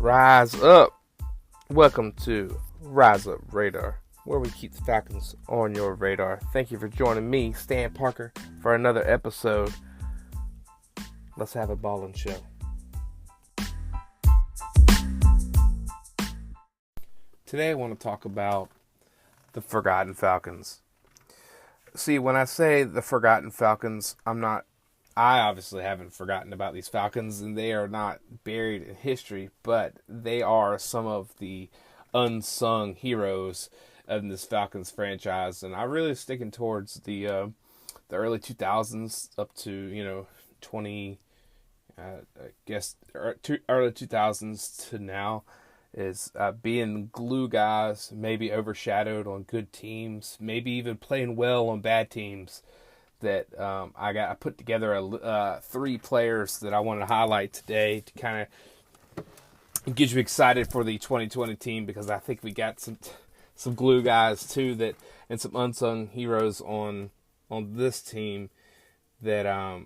Rise up. Welcome to Rise Up Radar, where we keep the Falcons on your radar. Thank you for joining me, Stan Parker, for another episode. Let's have a ballin' show. Today I want to talk about the Forgotten Falcons. See, when I say the Forgotten Falcons, I obviously haven't forgotten about these Falcons, and they are not buried in history, but they are some of the unsung heroes of this Falcons franchise. And I'm really sticking towards the early 2000s up to 20, early 2000s to now, is being glue guys, maybe overshadowed on good teams, maybe even playing well on bad teams. That I put together three players that I wanted to highlight today to kind of get you excited for the 2020 team, because I think we got some glue guys too, and some unsung heroes on this team that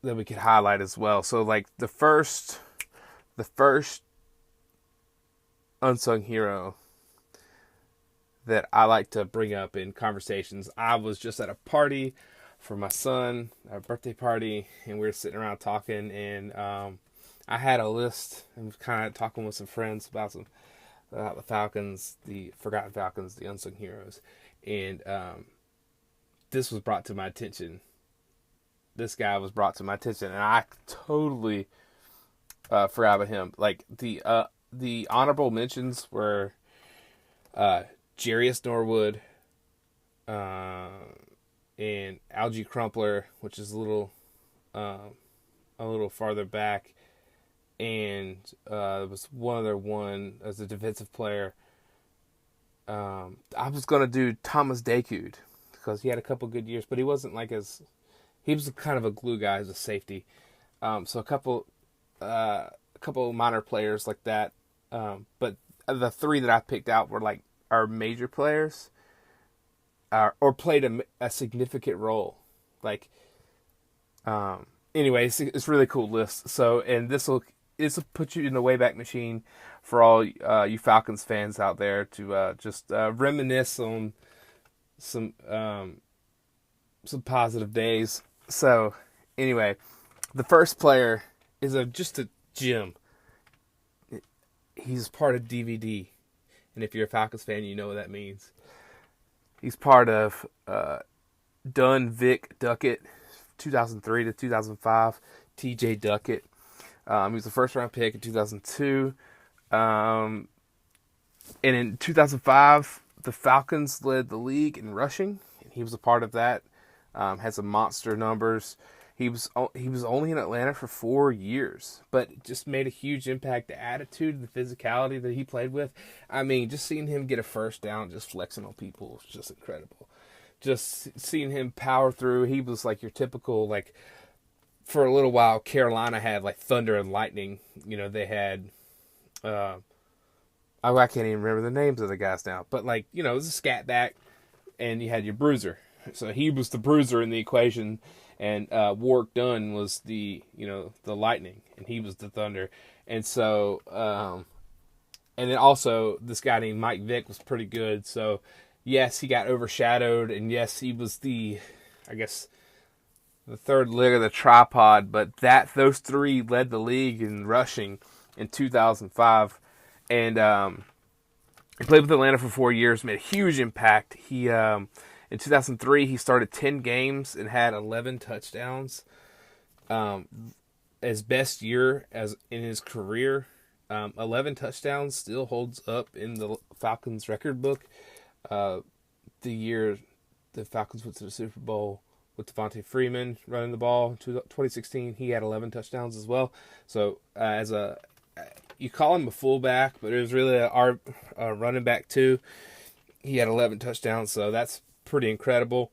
we could highlight as well. So like the first unsung hero that I like to bring up in conversations. I was just at a party for my son, a birthday party, and we were sitting around talking, and I had a list and was kind of talking with some friends about the Falcons, the Forgotten Falcons, the unsung heroes, and this was brought to my attention. This guy was brought to my attention, and I totally forgot about him. Like the honorable mentions were Jarius Norwood, and Algie Crumpler, which is a little farther back, and there was one other one as a defensive player. I was gonna do Thomas Dakud because he had a couple good years, but he wasn't he was kind of a glue guy as a safety. So a couple minor players like that, but the three that I picked out were are major players, or played a significant role. Anyway, it's a really cool list. So, and this will put you in the Wayback Machine for all you Falcons fans out there to just reminisce on some positive days. So, anyway, the first player is just a gem. He's part of DVD. And if you're a Falcons fan, you know what that means. He's part of Dunn, Vic, Duckett, 2003 to 2005. T.J. Duckett. He was the first-round pick in 2002. And in 2005, the Falcons led the league in rushing. He was a part of that. Had some monster numbers. He was only in Atlanta for 4 years, but just made a huge impact. The attitude, the physicality that he played with. I mean, just seeing him get a first down, just flexing on people was just incredible. Just seeing him power through. He was like your typical, for a little while, Carolina had thunder and lightning. They had, I can't even remember the names of the guys now, but it was a scat back, and you had your bruiser. So he was the bruiser in the equation. And Warwick Dunn was the lightning, and he was the thunder. And so, and then also this guy named Mike Vick was pretty good. So, yes, he got overshadowed, and yes, he was the third leg of the tripod. But those three led the league in rushing in 2005, and he played with Atlanta for 4 years, made a huge impact. He in 2003, he started 10 games and had 11 touchdowns. His best year in his career. 11 touchdowns still holds up in the Falcons record book. The year the Falcons went to the Super Bowl with Devontae Freeman running the ball in 2016, he had 11 touchdowns as well. So you call him a fullback, but it was really a running back too. He had 11 touchdowns, so that's pretty incredible.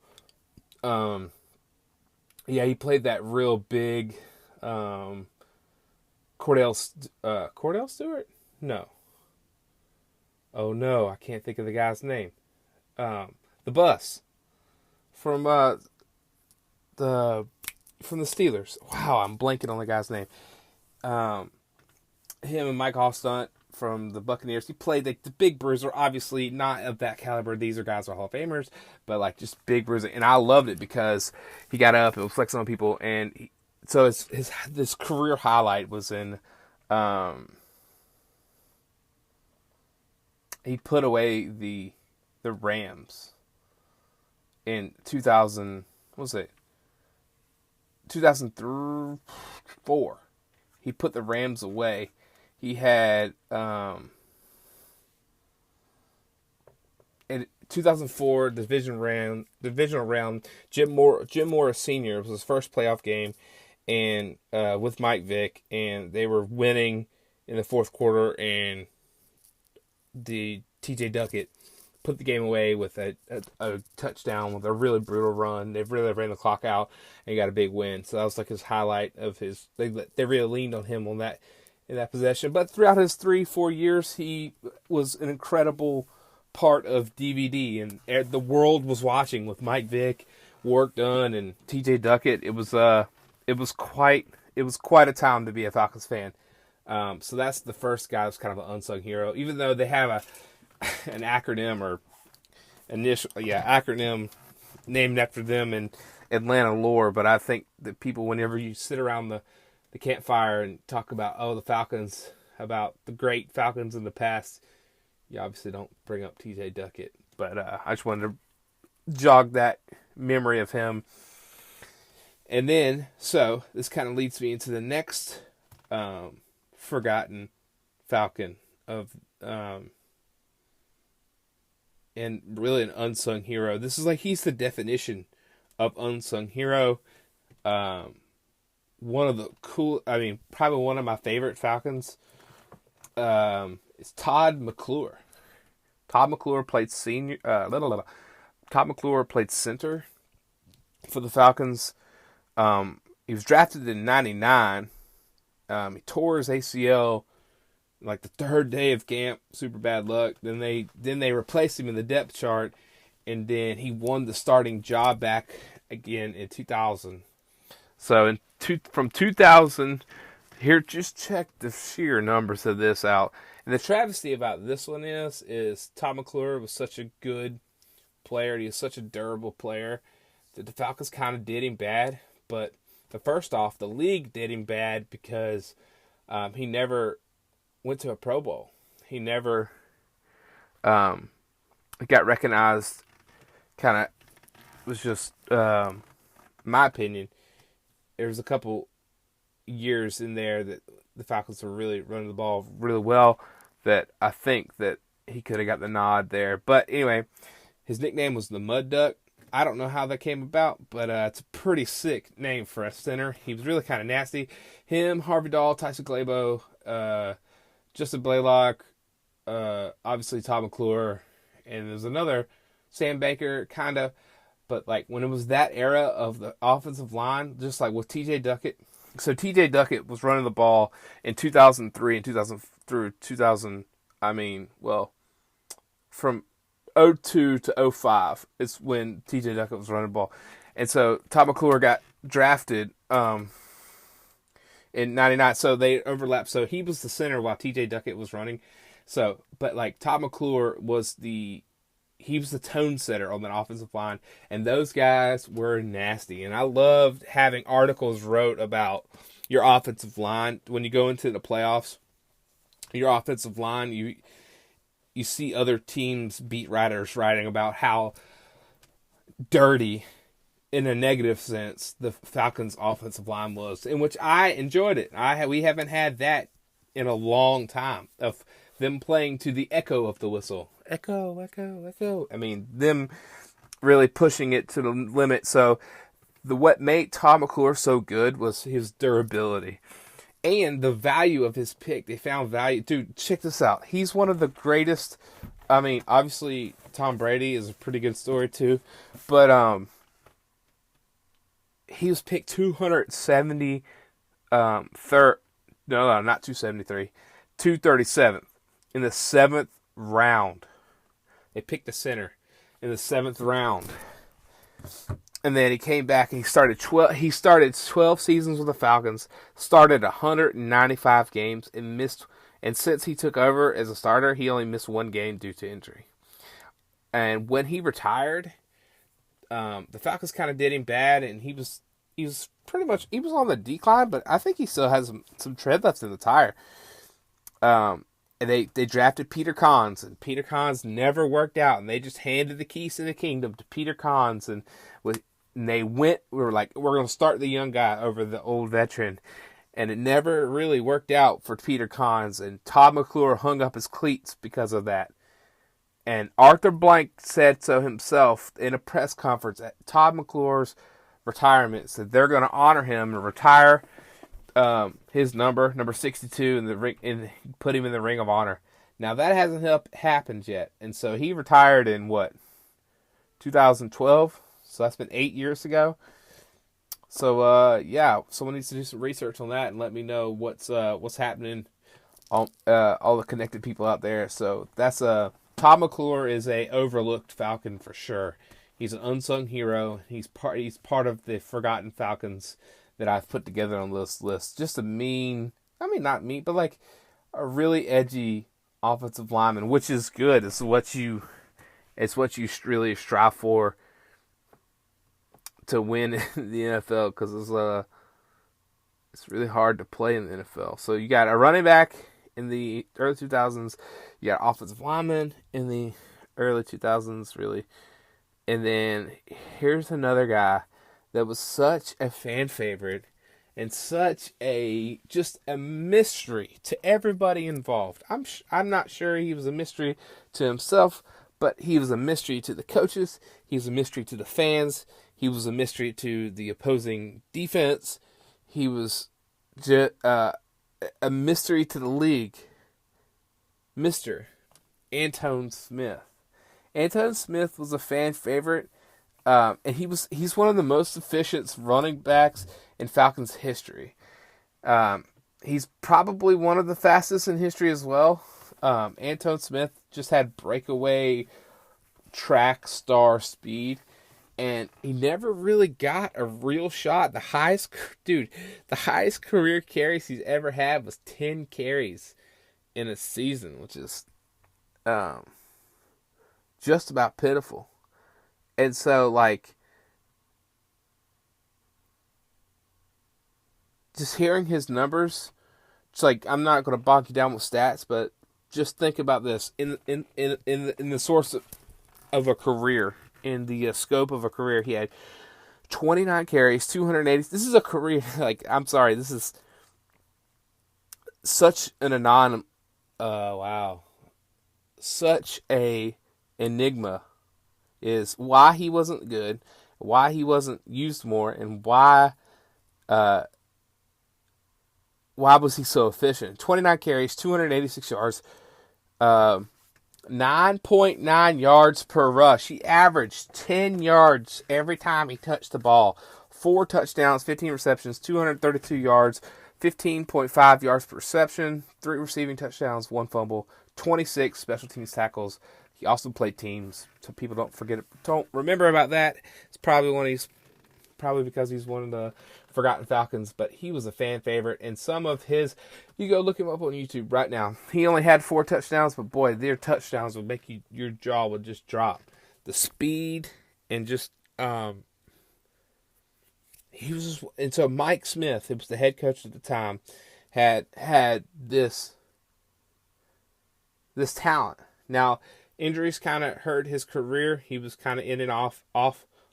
He played that real big Cordell Stewart? No. Oh no, I can't think of the guy's name. The bus from the Steelers. Wow, I'm blanking on the guy's name. him and Mike Allstunt from the Buccaneers. He played the big bruiser, obviously not of that caliber. These are guys who are Hall of Famers, but like just big bruiser. And I loved it because he got up and was flexing on people. And so this career highlight was in he put away the Rams in 2000. What was it? 2004. He put the Rams away. He had in 2004 divisional round. Jim Morris Sr. was his first playoff game, and with Mike Vick, and they were winning in the fourth quarter, and the T.J. Duckett put the game away with a touchdown with a really brutal run. They really ran the clock out and got a big win. So that was like his highlight of his. They really leaned on him on that in that possession. But throughout his 3-4 years, he was an incredible part of DVD, and the world was watching with Mike Vick, Warrick Dunn, and T.J. Duckett. It was quite a time to be a Falcons fan. So that's the first guy that's kind of an unsung hero, even though they have an acronym or acronym named after them in Atlanta lore. But I think that people, whenever you sit around the campfire and talk about the Falcons, about the great Falcons in the past, you obviously don't bring up T.J. Duckett. But I just wanted to jog that memory of him. And then, so this kind of leads me into the next forgotten Falcon of and really an unsung hero. This is like, he's the definition of unsung hero. One of the probably one of my favorite Falcons is Todd McClure. Todd McClure played Todd McClure played center for the Falcons. He was drafted in '99. He tore his ACL like the third day of camp, super bad luck. Then they replaced him in the depth chart, and then he won the starting job back again in 2000. So from 2000, here, just check the sheer numbers of this out. And the travesty about this one is Todd McClure was such a good player. He was such a durable player that the Falcons kind of did him bad. But first off, the league did him bad because he never went to a Pro Bowl. He never got recognized. Kind of was just, my opinion, there was a couple years in there that the Falcons were really running the ball really well that I think that he could have got the nod there. But anyway, his nickname was the Mud Duck. I don't know how that came about, but it's a pretty sick name for a center. He was really kind of nasty. Him, Harvey Dahl, Tyson Glabo, Justin Blaylock, obviously Todd McClure, and there's another, Sam Baker, kind of. But like when it was that era of the offensive line, just like with T.J. Duckett. So T.J. Duckett was running the ball in 2003 and 2000 through 2000. From 02 to 05 is when T.J. Duckett was running the ball. And so Todd McClure got drafted in 99. So they overlapped. So he was the center while T.J. Duckett was running. So, but like Todd McClure was the tone setter on that offensive line. And those guys were nasty. And I loved having articles wrote about your offensive line. When you go into the playoffs, your offensive line, you see other teams' beat writers writing about how dirty, in a negative sense, the Falcons' offensive line was, in which I enjoyed it. We haven't had that in a long time, of them playing to the echo of the whistle. Echo, echo, echo. I mean, them really pushing it to the limit. So what made Todd McClure so good was his durability. And the value of his pick. They found value. Dude, check this out. He's one of the greatest. I mean, obviously, Tom Brady is a pretty good story, too. But he was picked 270. Not 273. 237th. In the 7th round. They picked the center in the 7th round. And then he came back and he started 12 seasons with the Falcons, started 195 games and missed. And since he took over as a starter, he only missed one game due to injury. And when he retired, the Falcons kind of did him bad, and he was on the decline, but I think he still has some tread left in the tire. And they drafted Peter Cons, and Peter Cons never worked out, and they just handed the keys to the kingdom to Peter Cons, and we were like, we're going to start the young guy over the old veteran, and it never really worked out for Peter Cons, and Todd McClure hung up his cleats because of that. And Arthur Blank said so himself in a press conference at Todd McClure's retirement, said they're going to honor him and retire his number 62, in the ring, and put him in the Ring of Honor. Now that hasn't happened yet, and so he retired in 2012. So that's been 8 years ago. So yeah, someone needs to do some research on that and let me know what's happening. All the connected people out there. So that's Todd McClure is a overlooked Falcon for sure. He's an unsung hero. He's part of the forgotten Falcons that I've put together on this list. Just not mean, but like a really edgy offensive lineman, which is good. It's what you really strive for to win in the NFL, because it's really hard to play in the NFL. So you got a running back in the early 2000s. You got offensive lineman in the early 2000s, really. And then here's another guy that was such a fan favorite and such just a mystery to everybody involved. I'm not sure he was a mystery to himself, but he was a mystery to the coaches. He was a mystery to the fans. He was a mystery to the opposing defense. He was just a mystery to the league. Mr. Antone Smith. Antone Smith was a fan favorite, and he's one of the most efficient running backs in Falcons history. He's probably one of the fastest in history as well. Antone Smith just had breakaway track star speed, and he never really got a real shot. The highest career carries he's ever had was 10 carries in a season, which is just about pitiful. And so, like, just hearing his numbers, it's like, I'm not going to bog you down with stats, but just think about this in the source of a career, in the scope of a career. He had 29 carries, 280. This is a career. Like, I'm sorry, this is such an such a enigma, is why he wasn't good, why he wasn't used more, and why was he so efficient. 29 carries, 286 yards, 9.9 yards per rush. He averaged 10 yards every time he touched the ball. 4 touchdowns, 15 receptions, 232 yards, 15.5 yards per reception, 3 receiving touchdowns, 1 fumble, 26 special teams tackles. He also played teams, so people don't remember about that. It's probably because he's one of the forgotten Falcons, but he was a fan favorite. And some of his, you go look him up on YouTube right now. He only had 4 touchdowns, but boy, their touchdowns would make your jaw would just drop. The speed and just and so Mike Smith, who was the head coach at the time, had this talent. Now, injuries kind of hurt his career. He was kind of in and off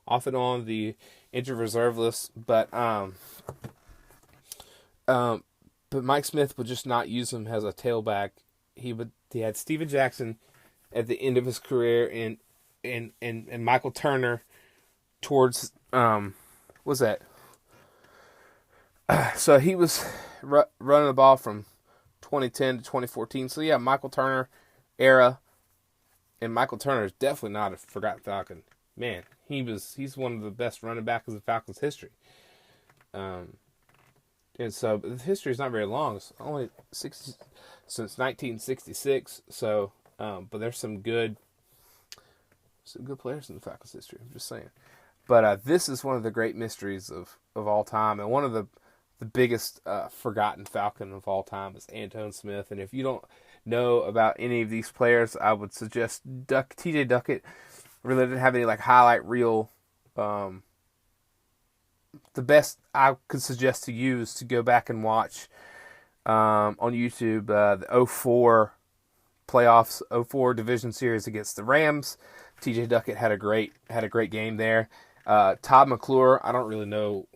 and on the injured reserve list, but Mike Smith would just not use him as a tailback. He had Steven Jackson at the end of his career, and Michael Turner towards what's that? So he was running the ball from 2010 to 2014. So yeah, Michael Turner era, and Michael Turner is definitely not a forgotten Falcon. Man, he's one of the best running backs in Falcons history. And so the history is not very long. It's only since 1966. So, but there's some good players in the Falcons history. I'm just saying. But this is one of the great mysteries of all time, and one of the biggest forgotten Falcon of all time is Antone Smith. And if you don't know about any of these players, I would suggest TJ Duckett. Really didn't have any like highlight reel. The best I could suggest to you is to go back and watch on YouTube the 04 playoffs, 04 division series against the Rams. TJ Duckett had a great game there. Todd McClure, I don't really know,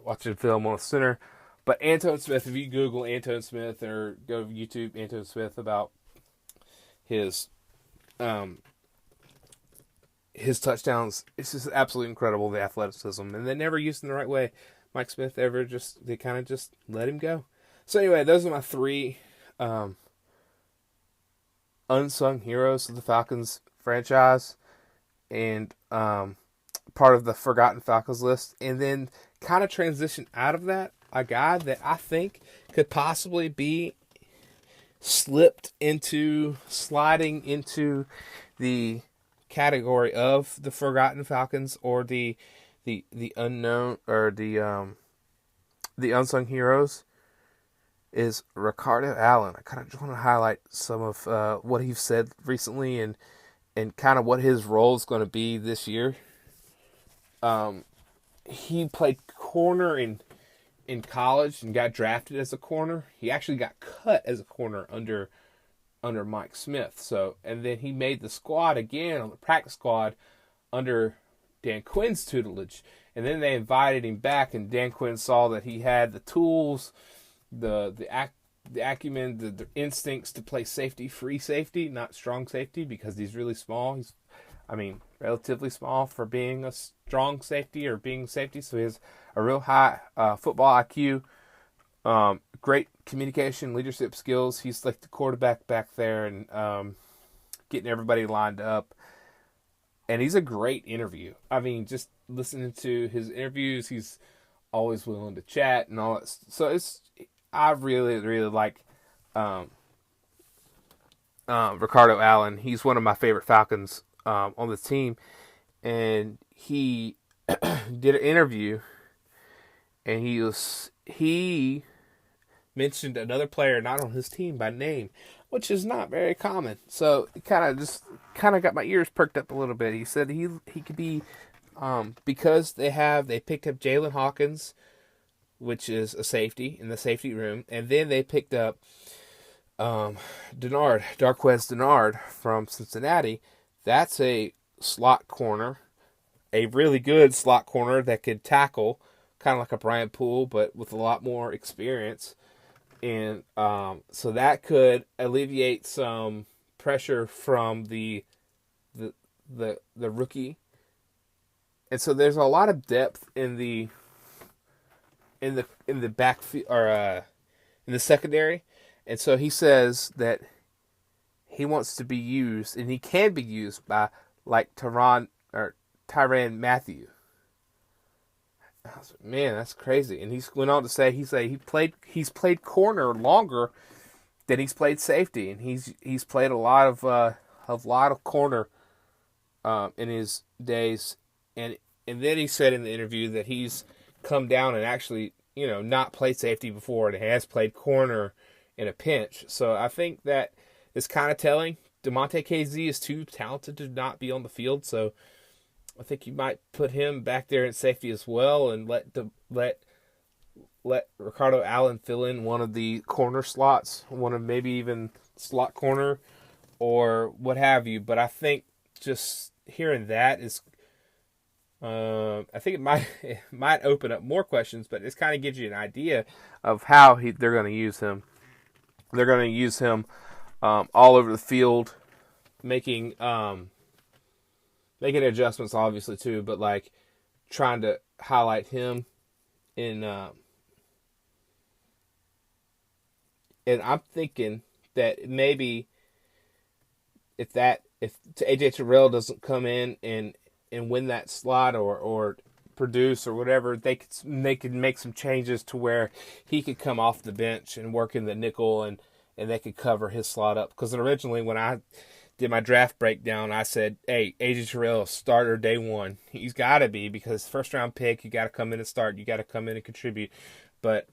watching film on a center, but Antone Smith, if you Google Antone Smith or go to YouTube Antone Smith about his touchdowns, it's just absolutely incredible, the athleticism, and they never used him the right way. Mike Smith they kind of just let him go. So anyway, those are my three unsung heroes of the Falcons franchise, and part of the Forgotten Falcons list. And then kind of transition out of that, a guy that I think could possibly be sliding into the category of the Forgotten Falcons, or the unknown, or the unsung heroes, is Ricardo Allen. I kind of just want to highlight some of what he's said recently, and kind of what his role is going to be this year. He played corner in college and got drafted as a corner. He actually got cut as a corner under Mike Smith. So, and then he made the squad again, on the practice squad, under Dan Quinn's tutelage. And then they invited him back, and Dan Quinn saw that he had the tools, the acumen, the instincts to play free safety, not strong safety, because he's really small. He's, relatively small for being a strong safety or being safety. So he has a real high football IQ, great communication, leadership skills. He's like the quarterback back there, and getting everybody lined up. And he's a great interview. Just listening to his interviews, he's always willing to chat and all that. So I really, really like Ricardo Allen. He's one of my favorite Falcons on the team, and he did an interview, and he mentioned another player not on his team by name, which is not very common. So it kind of got my ears perked up a little bit. He said he could be because they picked up Jalen Hawkins, which is a safety in the safety room, and then they picked up Darqueze Dennard from Cincinnati. That's a slot corner, a really good slot corner that could tackle, kind of like a Brian Poole, but with a lot more experience. And so that could alleviate some pressure from the rookie. And so there's a lot of depth in the backfield, or in the secondary. And so he says that he wants to be used, and he can be used by like Tyrann Mathieu. I was like, man, that's crazy. And he went on to say he's played corner longer than he's played safety, and he's played a lot of corner in his days. And then he said in the interview that he's come down and actually, not played safety before, and has played corner in a pinch. So I think that is kind of telling. DeMonte KZ is too talented to not be on the field, so I think you might put him back there in safety as well, and let Ricardo Allen fill in one of the corner slots, one of maybe even slot corner or what have you. But I think just hearing that is, I think it might open up more questions, but it kind of gives you an idea of how they're going to use him. They're going to use him all over the field, making adjustments obviously too, but like trying to highlight him in. And I'm thinking that maybe if AJ Terrell doesn't come in and win that slot or produce or whatever, they could make some changes to where he could come off the bench and work in the nickel, and they could cover his slot up. Because originally when I did my draft breakdown, I said, hey, AJ Terrell, starter day one. He's got to be, because first round pick, you got to come in and start. You got to come in and contribute. But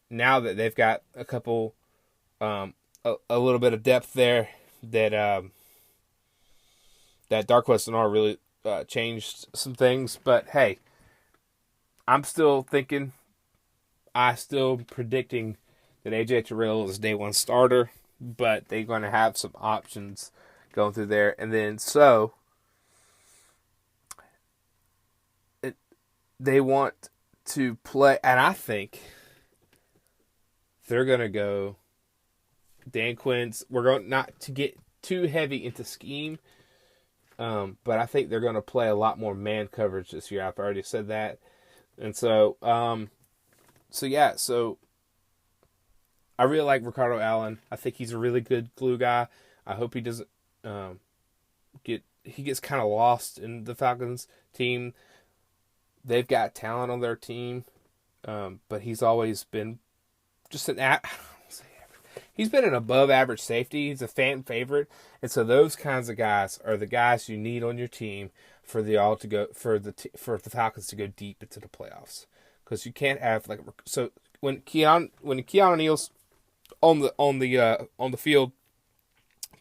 now that they've got a couple, a little bit of depth there, that Darqueze Dennard really changed some things. But hey, I'm still predicting that AJ Terrell is day one starter, but they're going to have some options going through there. And then they want to play, and I think they're going to go Dan Quinn's. We're going not to get too heavy into scheme, but I think they're going to play a lot more man coverage this year. I've already said that. And so I really like Ricardo Allen. I think he's a really good glue guy. I hope he doesn't gets kind of lost in the Falcons team. They've got talent on their team, but he's always been just he's been an above average safety. He's a fan favorite, and so those kinds of guys are the guys you need on your team for the Falcons to go deep into the playoffs. Because you can't have when Keanu Neal's on the field,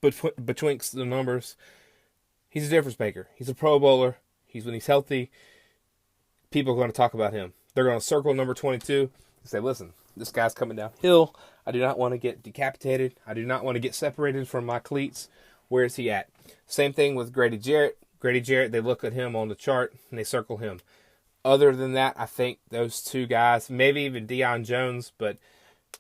betwixt the numbers, he's a difference maker. He's a Pro Bowler. When he's healthy, people are going to talk about him. They're going to circle number 22 and say, "Listen, this guy's coming downhill. I do not want to get decapitated. I do not want to get separated from my cleats. Where is he at?" Same thing with Grady Jarrett. Grady Jarrett, they look at him on the chart and they circle him. Other than that, I think those two guys, maybe even Deion Jones, but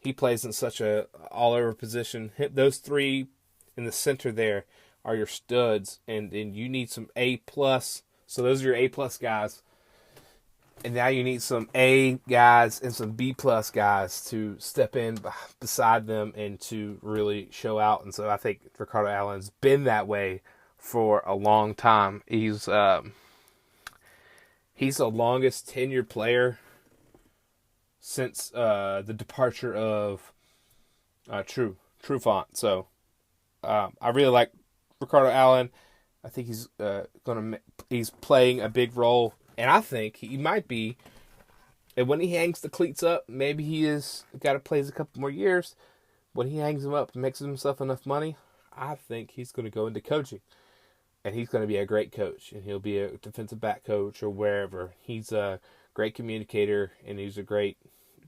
he plays in such a all-over position. Those three in the center there are your studs, and you need some A+. So those are your A+ guys. And now you need some A guys and some B+ guys to step in beside them and to really show out. And so I think Ricardo Allen's been that way for a long time. He's the longest tenured player since the departure of True Font. So I really like Ricardo Allen. I think he's playing a big role, and I think he might be. And when he hangs the cleats up, maybe he is got to play a couple more years. When he hangs them up and makes himself enough money, I think he's going to go into coaching. And he's going to be a great coach, and he'll be a defensive back coach or wherever. He's a great communicator, and he's a great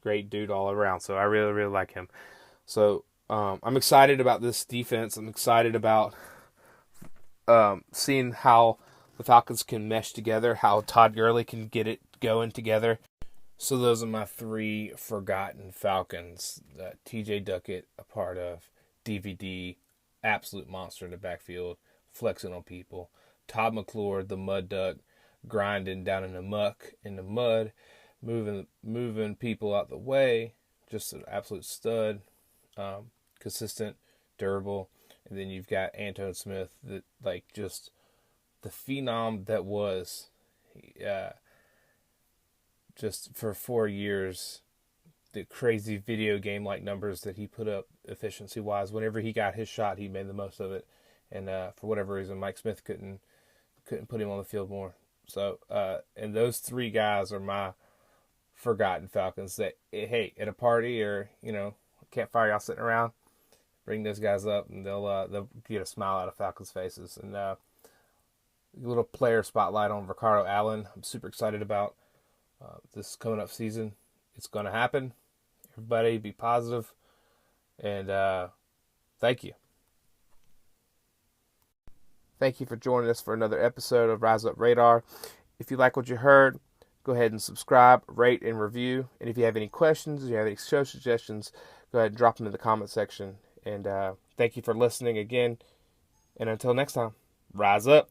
dude all around. So I really, really like him. So I'm excited about this defense. I'm excited about seeing how the Falcons can mesh together, how Todd Gurley can get it going together. So those are my three forgotten Falcons. TJ Duckett, a part of DVD, absolute monster in the backfield, flexing on people. Todd McClure, the mud duck, grinding down in the muck, in the mud, moving people out the way. Just an absolute stud, consistent, durable. And then you've got Anton Smith, that just the phenom that was, just for 4 years, the crazy video game like numbers that he put up efficiency wise. Whenever he got his shot, he made the most of it. And for whatever reason, Mike Smith couldn't put him on the field more. So, and those three guys are my forgotten Falcons. That, hey, at a party or campfire, y'all sitting around, bring those guys up, and they'll get a smile out of Falcons' faces. And a little player spotlight on Ricardo Allen. I'm super excited about this coming up season. It's going to happen. Everybody be positive, and thank you. Thank you for joining us for another episode of Rise Up Radar. If you like what you heard, go ahead and subscribe, rate, and review. And if you have any questions, if you have any show suggestions, go ahead and drop them in the comment section. And thank you for listening again. And until next time, rise up.